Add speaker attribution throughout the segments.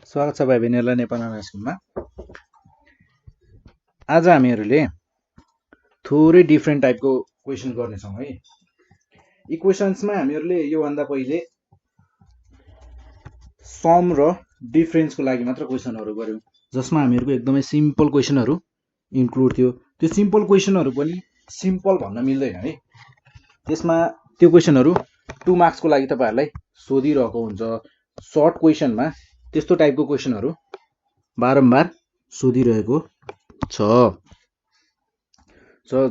Speaker 1: स्वागत छ भाइ बहिनीहरूलाई नेपाल अनलाइन स्कुलमा। आज हामीहरूले थोरै डिफ्रेन्ट टाइपको क्वेसन गर्नेछौँ है। इक्वेसन्समा हामीहरूले योभन्दा पहिले सम र डिफरेन्सको लागि मात्र क्वेसनहरू गऱ्यौँ, जसमा हामीहरूको एकदमै सिम्पल क्वेसनहरू इन्क्लुड थियो। त्यो सिम्पल क्वेसनहरू पनि सिम्पल भन्न मिल्दैन है। त्यसमा त्यो क्वेसनहरू 2 मार्क्सको लागि तपाईँहरूलाई सोधिरहेको हुन्छ। सर्ट क्वेसनमा त्यस्तो टाइपको क्वेसनहरू बारम्बार सोधिरहेको छ।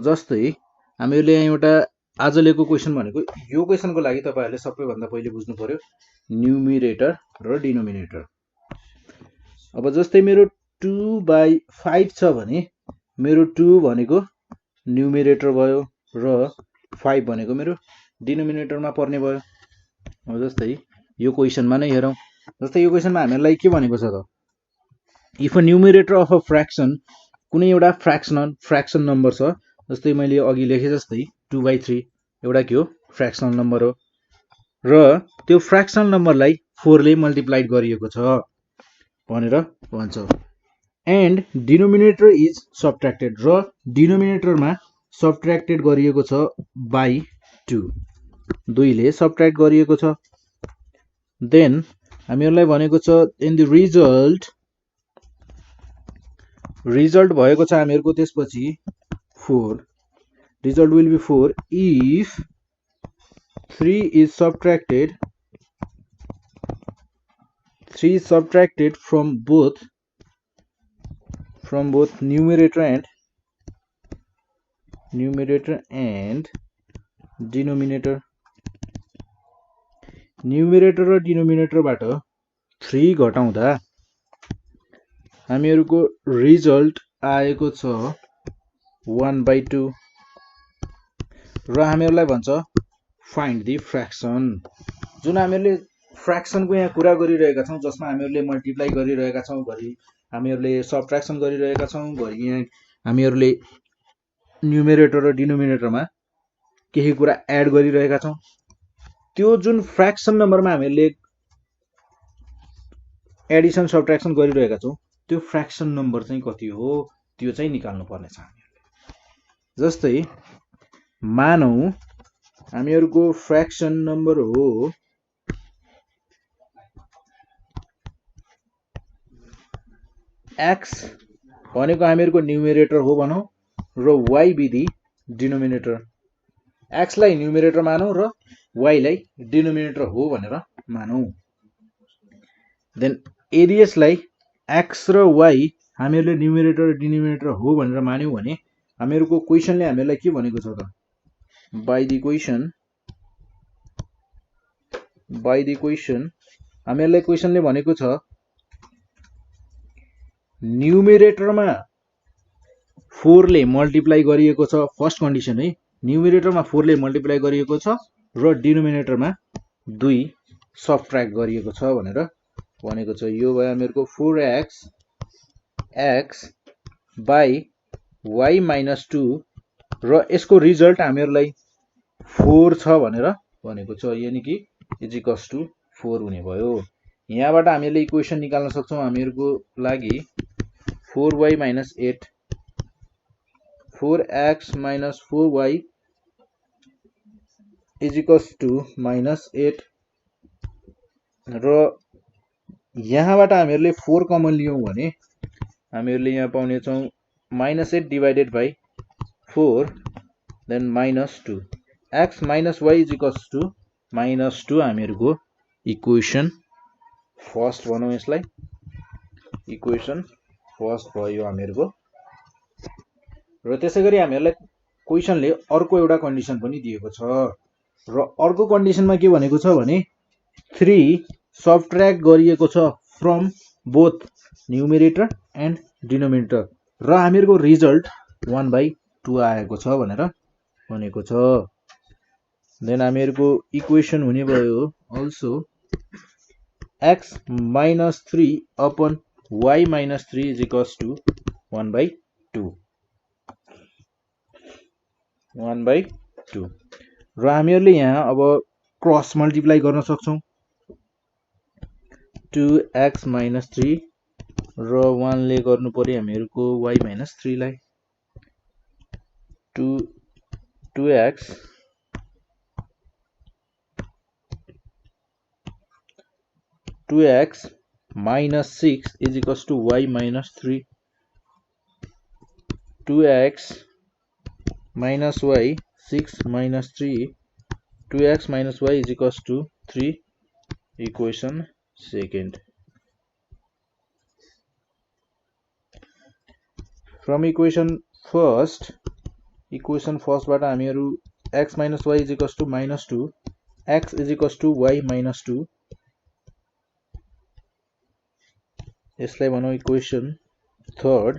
Speaker 1: जस्तै हामीहरूले यहाँ एउटा आज लिएको क्वेसन भनेको यो क्वेसनको लागि तपाईँहरूले सबैभन्दा पहिले बुझ्नु पर्यो न्युमिरेटर र डिनोमिनेटर। अब जस्तै मेरो 2/5 छ भने मेरो 2 भनेको न्युमिरेटर भयो र 5 भनेको मेरो डिनोमिनेटरमा पर्ने भयो। अब जस्तै यो क्वेसनमा नै हेरौँ। जस्तै यो क्वेसनमा हामीलाई के भनेको छ त, if a numerator of a fraction, कुनै एउटा फ्र्याक्सन नम्बर छ। जस्तै मैले अघि लेखे जस्तै 2/3 एउटा के हो, फ्र्याक्सनल नम्बर हो र त्यो फ्र्याक्सनल नम्बरलाई 4 ले मल्टिप्लाइड गरिएको छ भनेर भन्छ। एन्ड डिनोमिनेटर इज सबट्र्याक्टेड, र डिनोमिनेटरमा सबट्र्याक्टेड गरिएको छ बाई 2, 2 ले सबट्र्याक्ट गरिएको छ। देन हामीहरूलाई भनेको छ इन द रिजल्ट भएको छ हामीहरूको त्यसपछि 4, result will be 4 if 3 is subtracted from both numerator and denominator. Numerator र डिनोमिनेटरबाट 3 घटाउँदा हामीहरूको रिजल्ट आएको छ 1/2 र हामीहरूलाई भन्छ फाइन्ड द फ्र्याक्सन। जुन हामीहरूले फ्र्याक्सनको यहाँ कुरा गरिरहेका छौँ, जसमा हामीहरूले मल्टिप्लाई गरिरहेका छौँ, घरि हामीहरूले सबट्र्याक्सन गरिरहेका छौँ, घरि यहाँ हामीहरूले न्युमिरेटर र डिनोमिनेटरमा केही कुरा एड गरिरहेका छौँ। त्यो जुन फ्र्याक्सन नम्बरमा हामीहरूले एडिसन सबट्र्याक्सन गरिरहेका छौँ, त्यो फ्र्याक्सन नम्बर चाहिँ कति हो त्यो चाहिँ निकाल्नु पर्नेछ हामीहरूले। जस्तै मानौँ हामीहरूको फ्र्याक्सन नम्बर हो x भनेको हामीहरूको न्युमिरेटर हो भनौँ र y विधि डिनोमिनेटर। x लाई न्युमिरेटर मानौँ र y लाई डिनोमिनेटर हो भनेर मानौँ। देन यदि यसलाई x र y हामीहरूले न्युमिरेटर र डिनोमिनेटर हो भनेर मान्यौँ भने हामीहरूको क्वेसनले हामीहरूलाई के भनेको छ त, बाई द क्वेसन हामीहरूलाई क्वेसनले भनेको छ न्युमिरेटरमा 4 ले मल्टिप्लाई गरिएको छ। फर्स्ट कन्डिसन है, न्युमिरेटरमा 4 ले मल्टिप्लाई गरिएको छ र डिनोमिनेटरमा 2 सबट्र्याक्ट गरिएको छ भनेर भनेको छ। यो भयो हामीहरूको 4x बाई y माइनस 2 र यसको रिजल्ट हामीहरूलाई 4 छ भनेर भनेको छ, यानि कि इज इक्वल्स टु 4 हुने भयो। यहाँबाट हामीले इक्वेसन निकाल्न सक्छौँ हामीहरूको लागि 4y minus 8, 4x minus 4y is equals to minus 8 र यहाँबाट हामीहरूले 4 कमन लियौँ भने हामीहरूले यहाँ पाउनेछौँ minus 8 divided by 4 then minus 2, x minus y is equals to minus 2 हामीहरूको इक्वेसन फर्स्ट भनौँ यसलाई, इक्वेसन फर्स्ट भयो हामीहरूको। र त्यसै गरी हामीहरूलाई क्वेसनले अर्को एउटा कन्डिसन पनि दिएको छ र अर्को कन्डिसनमा के भनेको छ भने 3 सबट्र्याक्ट गरिएको छ from both numerator and denominator र हामीहरूको रिजल्ट 1/2 आएको छ भनेर भनेको छ। देन हामीहरूको इक्वेसन हुने भयो also x minus 3 upon y minus 3 is equals to 1/2 र हामीहरूले यहाँ अब क्रस मल्टिप्लाई गर्न सक्छौँ। 2x minus 3 र 1 ले गर्नु पर्यो हामीहरुको y minus 3 लाई 2x minus 6 is equals to y minus 3 2x minus y 6 minus 3 2x minus y is equals to 3 equation second. From equation first बाट हामीहरु x minus y is equals to minus 2 x is equals to y minus 2 यसलाई भनौं equation third.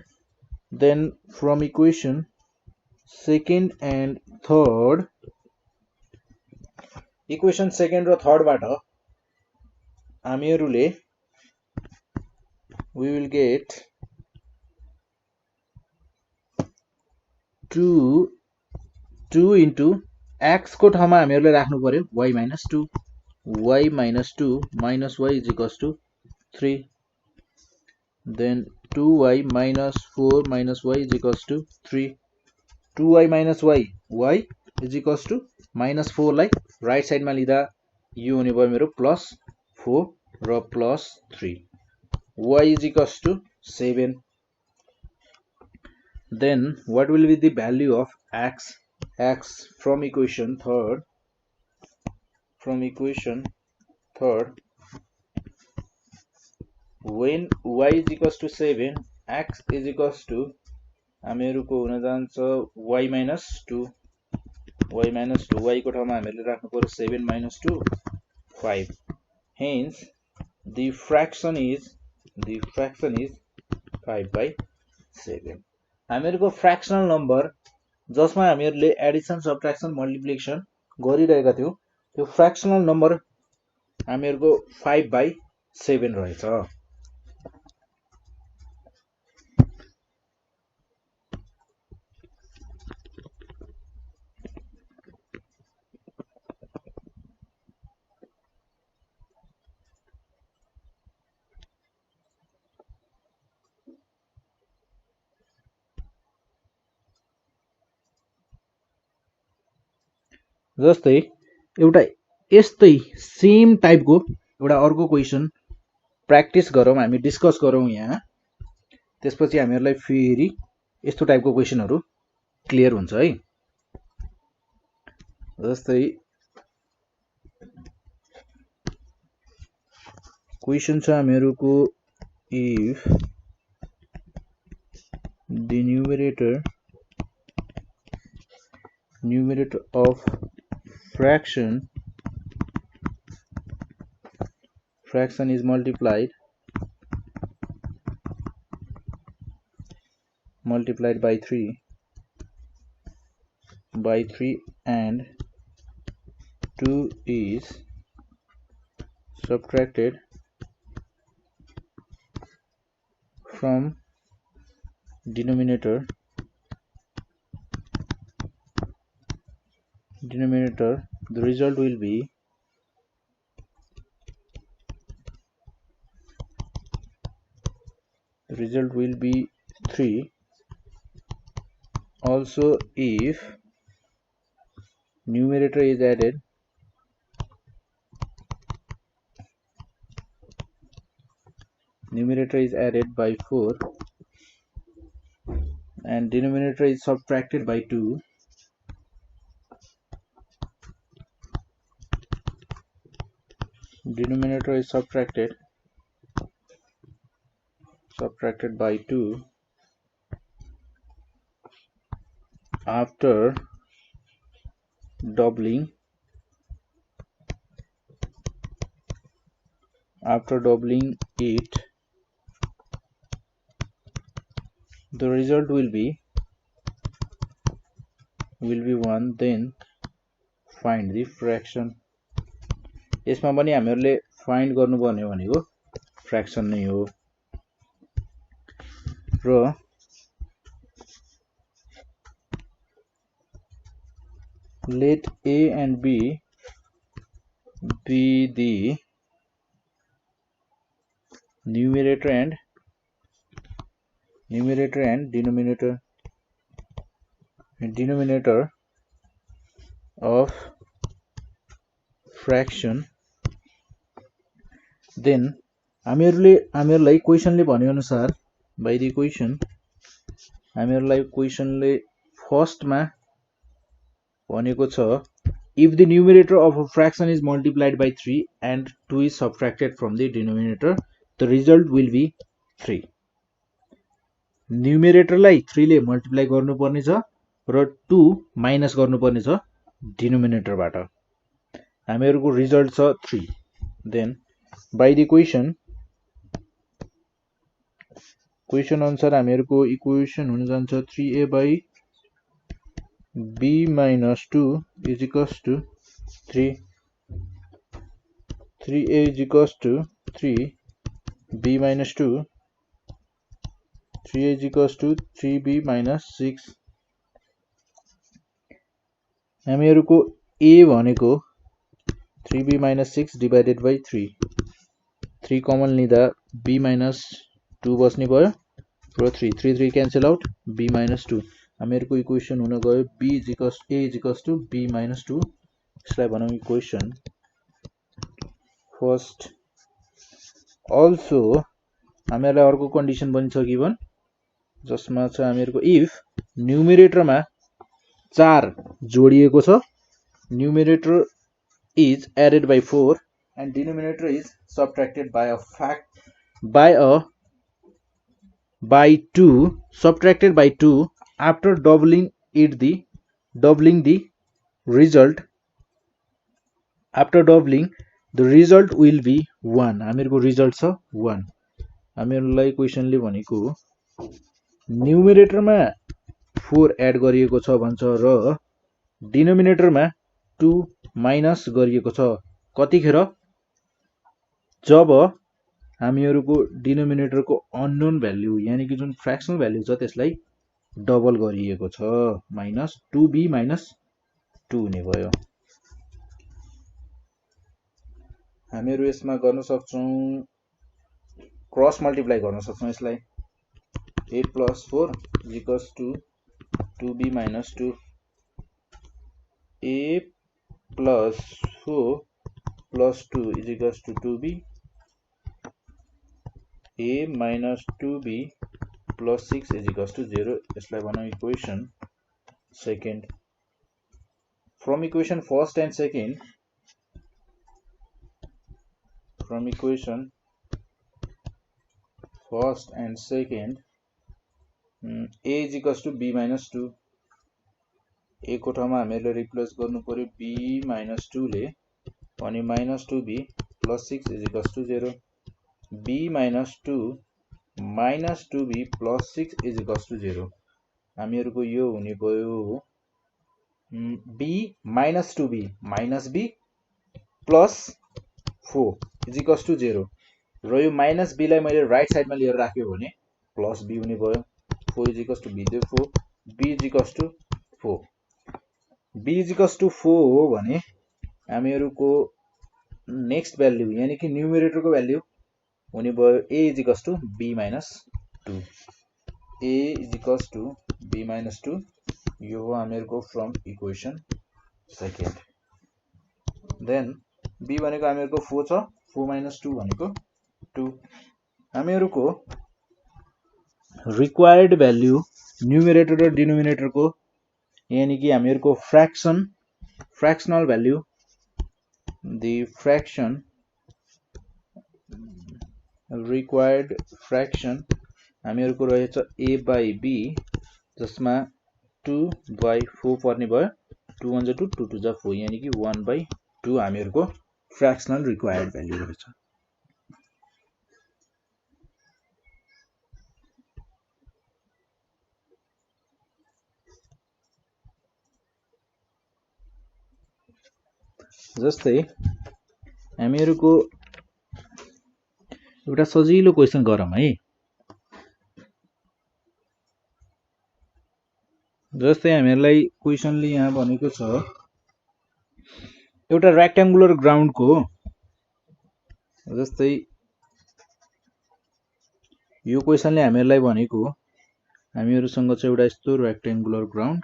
Speaker 1: Then from equation second and third equation second र third बाट हामीहरुले we will get 2 into x को ठाउँमा हामीहरुले राख्नु पर्यो y minus 2 minus y is equals to 3. Then 2y minus 4 minus y is equals to 3. 2y minus y is equals to minus 4 लाई right side मा लिदा यो हुने भयो मेरो plus 4 र plus 3. Y is equals to 7. Then what will be the value of x? X from equation third. When y is equals to 7, x is equals to हामीहरुको हुन जान्छ y minus 2 y को ठाउँमा हामीले राख्नु पर्यो 7 minus 2 5. Hence the fraction is 5 by 7. हामीहरुको fractional number जसमा हामीहरुले addition subtraction multiplication गरिरहेका थियौ त्यो fractional number हामीहरुको 5 by 7 रहेछ. जस्तै एउटा यस्तै सेम टाइपको एउटा अर्को क्वेशन प्र्याक्टिस गरौँ हामी डिस्कस गरौँ यहाँ त्यसपछि हामीहरुलाई फेरि यस्तो टाइपको क्वेशनहरु क्लियर हुन्छ है. जस्तै क्वेशन छ हामीहरुको if the numerator of fraction is multiplied by 3 and 2 is subtracted from denominator, the result will be the result will be 3. Also, if numerator is added, by 4 and denominator is subtracted by 2, denominator is subtracted by 2 after doubling it, the result will be 1. Then find the fraction. यसमा पनि हामीहरुले find गर्नुपर्ने भनेको fraction नै हो र let a and b be the numerator and denominator of fraction, then हामीहरुलाई क्वेशनले भने अनुसार by the question हामीहरुलाई क्वेशनले फर्स्टमा भनेको छ if the numerator of a fraction is multiplied by 3 and 2 is subtracted from the denominator, the result will be 3. Numerator लाई 3 ले multiply गर्नुपर्ने छ र 2 माइनस गर्नुपर्ने छ डिनोमिनेटर बाट। हामीहरुको रिजल्ट छ 3। देन by the question अनुसार हामीहरुको इक्वेसन हुन जान्छ 3a by b minus 2 is equals to 3 3a is equals to 3 b minus 2 3a is equals to 3b minus 6 हामीहरुको a भनेको 3b minus 6 divided by 3 3 common लिँदा b minus 2 बस्ने भयो र 3 3 cancel out b minus 2 हामीहरुको equation हुन गयो b is equals a is equals to b minus 2 यसलाई भनौं equation first. Also हामीहरुलाई अर्को कन्डिसन पनि छ गिवन जसमा छ हामीहरुको इफ न्युमरेटरमा 4 जोडिएको छ, numerator is added by 4 and denominator is subtracted by 2 subtracted by 2 after doubling the result the result will be 1 हामीहरुको result छ 1। हामीहरुलाई क्वेशनले भनेको न्युमरेटरमा 4 एड गरिएको छ भन्छ र डिनोमिनेटरमा 2 माइनस गरिएको छ कतिखेर जब हामीहरुको डिनोमिनेटरको अननोन भ्यालु यानी कि जुन फ्र्याक्सनल भ्यालु छ त्यसलाई डबल गरिएको छ माइनस 2b minus 2 हुने भयो। हामीहरु यसमा गर्न सक्छौं क्रस मल्टिप्लाई गर्न सक्छौं यसलाई 8 plus 4 is equals to 2b minus 2 a plus 4 plus 2 is equals to 2b a minus 2b plus 6 is equals to 0 यसलाई भनौं equation second. From equation first and second a is equals to b minus 2 a को ठाउँमा हामीले replace गर्नु पर्यो b minus 2 ले अनि minus 2b plus 6 is equals to 0 b minus 2 minus 2b plus 6 is equals to 0 हामीहरुको यो हुने भयो b minus 2b minus b plus 4 is equals to 0 र यो minus b लाई मैले राइट साइडमा लिएर राख्यो भने प्लस b हुने भयो 4 is equals to b therefore b is equals to 4 b is equals to 4 हो भने हामीहरुको नेक्स्ट भ्यालु यानी कि न्युमरेटरको भ्यालु हुने भयो a is equals to b minus 2 a is equals to b minus 2 यो हो हामीहरुको from equation second. Then b भनेको हामीहरुको 4 छ 4 minus 2 भनेको 2 हामीहरुको रिक्वायर्ड भ्यालु न्युमरेटर र डिनोमिनेटरको यानी कि हामीहरुको fractional value the fraction required fraction हामीहरुको रहेछ a by b जसमा 2 by 4 पर्ने भयो 2 1 2 2 2 4 यानी कि 1 by 2 हामीहरुको फ्र्याक्सनल रिक्वायर्ड भ्यालु रहेछ। जस्तै हामीहरुको एउटा सजिलो क्वेशन गरौँ है। जस्तै हामीहरुलाई क्वेशनले यहाँ भनेको छ एउटा रेक्टेंगुलर ग्राउन्ड को जस्तै यो क्वेसनले हामीहरूलाई भनेको हामीहरूसँग चाहिँ एउटा यस्तो रेक्टेंगुलर ग्राउन्ड,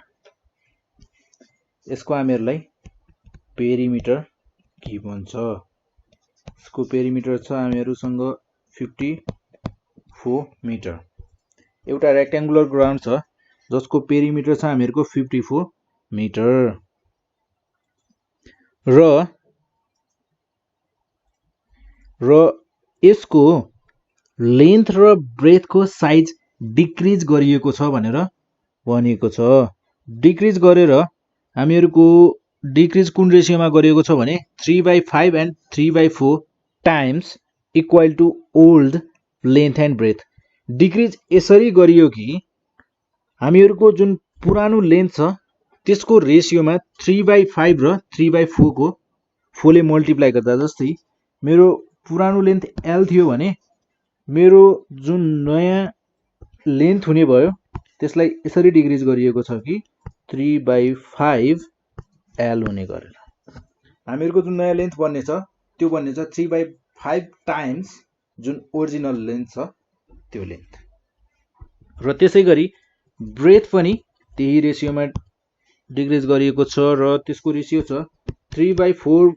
Speaker 1: यसको हामीहरूलाई पेरिमिटर गिभन छ। यसको पेरिमिटर छ हामीहरूसँग 54 मिटर। एउटा रेक्टेंगुलर ग्राउन्ड छ जसको पेरिमिटर छ हामीहरूको 54 मिटर र यसको लेन्थ र ब्रेथको साइज डिक्रिज गरिएको छ भनेर भनिएको छ। डिक्रिज गरेर हामीहरूको डिक्रिज कुन रेशियोमा गरिएको छ भने 3/5 and 3/4 times equal to old length and breadth. Decrease यसरी गरियो कि हामीहरूको जुन पुरानो लेन्थ छ त्यसको रेशियोमा 3/5 र 3/4 को 4 ले मल्टिप्लाई गर्दा, जस्तै मेरो पुरानो लेन्थ L थियो भने मेरो जुन नयाँ लेन्थ हुने भयो त्यसलाई यसरी डिक्रिज गरिएको छ कि 3/5 L हुने गरेर। हामीहरूको जुन नयाँ लेन्थ बन्ने छ त्यो बन्ने छ 3/5 टाइम्स जुन ओरिजिनल लेन्थ छ त्यो लेन्थ। र त्यसै गरी ब्रेथ पनि त्यही रेशियोमा डिक्रिज गरिएको छ र त्यसको रेशियो छ 3/4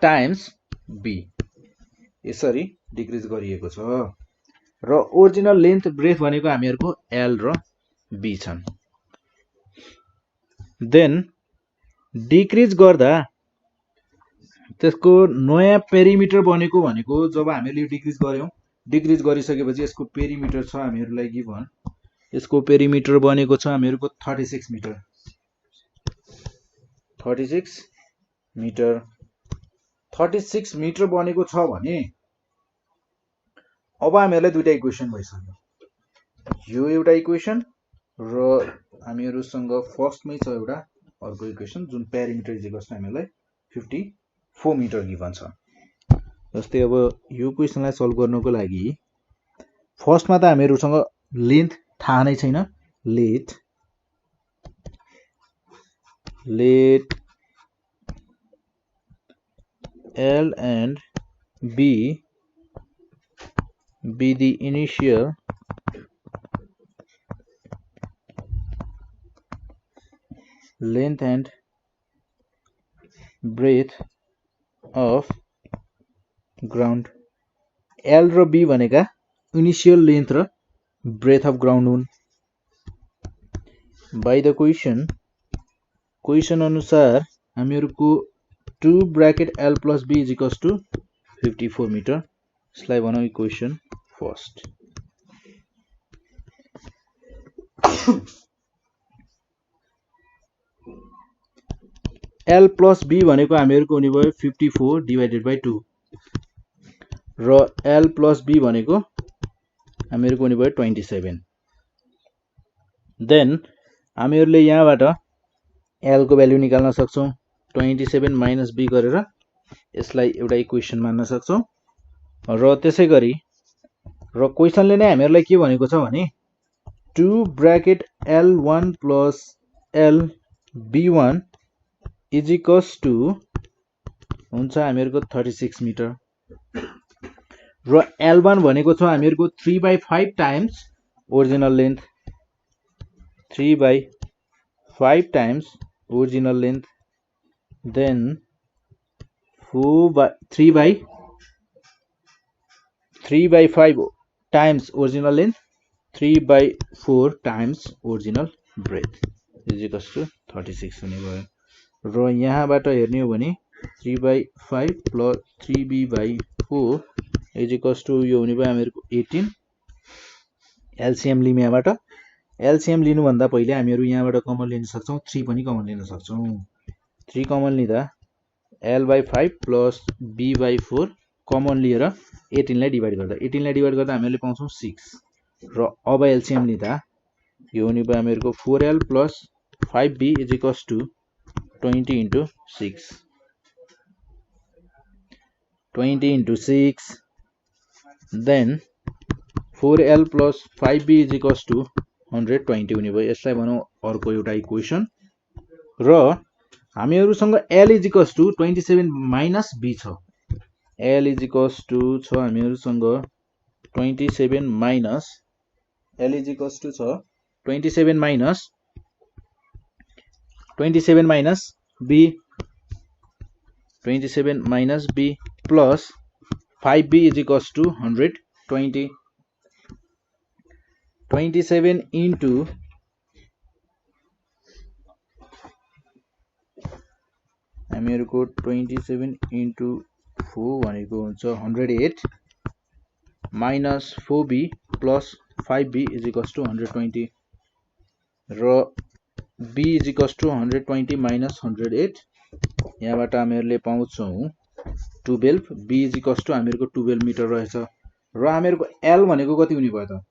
Speaker 1: टाइम्स B। यसरी डिक्रिज गरिएको छ र ओरिजिनल लेन्थ ब्रेथ भनेको हामीहरूको L र B छन्। देन डिक्रिज गर्दा त्यसको नयाँ पेरिमिटर बनेको भनेको जब हामीले डिक्रिज गर्यौं, डिक्रिज गरिसकेपछि यसको पेरिमिटर छ हामीहरूलाई गिभन। यसको पेरिमिटर बनेको छ हामीहरूको 36 मिटर। 36 मिटर 36 मिटर बनेको छ भने अब हामीहरूलाई दुईटा इक्वेसन भइसक्यो। यो एउटा इक्वेसन र हामीहरूसँग फर्स्टमै छ एउटा अर्को इक्वेसन जुन पेरिमिटर इक्वल्स हामीलाई 54 मिटर गिभन छ। जस्तै अब यो क्वेसनलाई सल्भ गर्नको लागि फर्स्टमा त हामीहरूसँग लेन्थ थाहा नै छैन। Let L and B be the initial length and breadth of ground। L र B भनेका इनिशियल लेन्थ र ब्रेथ अफ ग्राउन्ड हुन्। बाइ द क्वेसन अनुसार हामीहरूको 2 bracket L plus B is equals to 54 metre. यसलाई भनौं equation first. L plus B भनेको हामीहरूको हुने भयो 54 डिवाइडेड बाइ 2 र L plus B भनेको हामीहरूको हुने भयो 27। देन हामीहरूले यहाँबाट L को भ्यालु निकाल्न सक्छौं। 27 माइनस B गरेर यसलाई एउटा इक्वेसन मान्न सक्छौं। र त्यसै गरी र क्वेसनले नै हामीहरूलाई के भनेको छ भने 2 bracket L1 plus LB1 is equals to हुन्छ हामीहरूको 36 मिटर र L1 भनेको छ हामीहरूको 3/5 times original length. 3/5 times original length then 3/5 times original length 3/4 times original breadth is equals to 36 हुने भयो। र यहाँबाट हेर्ने हो भने 3/5 plus 3B/4 is equals to यो हुने भयो हामीहरूको 18। एलसीएम लिम यहाँबाट। एलसीएम लिनुभन्दा पहिले हामीहरू यहाँबाट कमन लिन सक्छौं, 3 पनि कमन लिन सक्छौं। 3 कमन लिँदा L/5 प्लस B/4 कमन लिएर 18 लाई डिवाइड गर्दा हामीले पाउँछौं 6 र अब एलसीएम लिँदा यो हुने भयो हामीहरूको 4L plus 5B is equals to 20 into 6 then 4L plus 5B is equals to 120 हुने भयो। यसलाई भनौं अर्को एउटा इक्वेसन र हामीहरूसँग L is equals to 27 minus B छ। L is equals to छ हामीहरूसँग 27 minus L is equals to छ 27 minus B 27 minus B plus 5B is equals to 120 27 into हामीहरुको 27 into 4 भनेको हुन्छ 108 minus 4B plus 5B is equals to 120 र B is equals to 120 minus 108 यहाँबाट हामीहरुले पाउँछौं 12 B is equals to हामीहरुको 12 metre रहेछ र हामीहरुको L भनेको कति हुने भयो त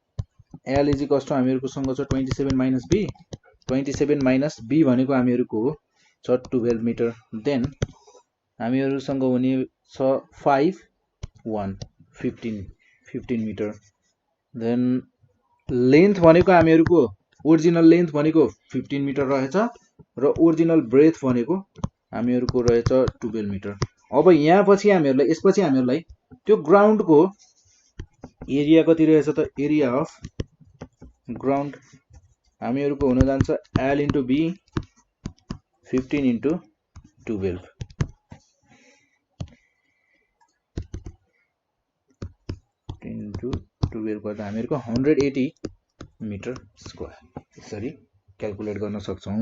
Speaker 1: L is equals to हामीहरुको सँग छ 27 minus B 27 minus B भनेको हामीहरुको छ 12 मिटर देन हामीहरुसँग हुने छ 5 1 15 मिटर देन लेन्थ भनेको हामीहरुको ओरिजिनल लेन्थ भनेको 15 मिटर रहेछ र ओरिजिनल ब्रेथ भनेको हामीहरुको रहेछ 12 मिटर अब यहाँ पछि हामीहरुलाई यसपछि हामीहरुलाई त्यो ग्राउन्ड को एरिया कति रहेछ त एरिया अफ ग्राउन्ड हामीहरुको हुन जान्छ L into B 15 into 12 into 12 गर्दा हामीहरुको 180 मिटर स्क्वायर यसरी क्याल्कुलेट गर्न सक्छौं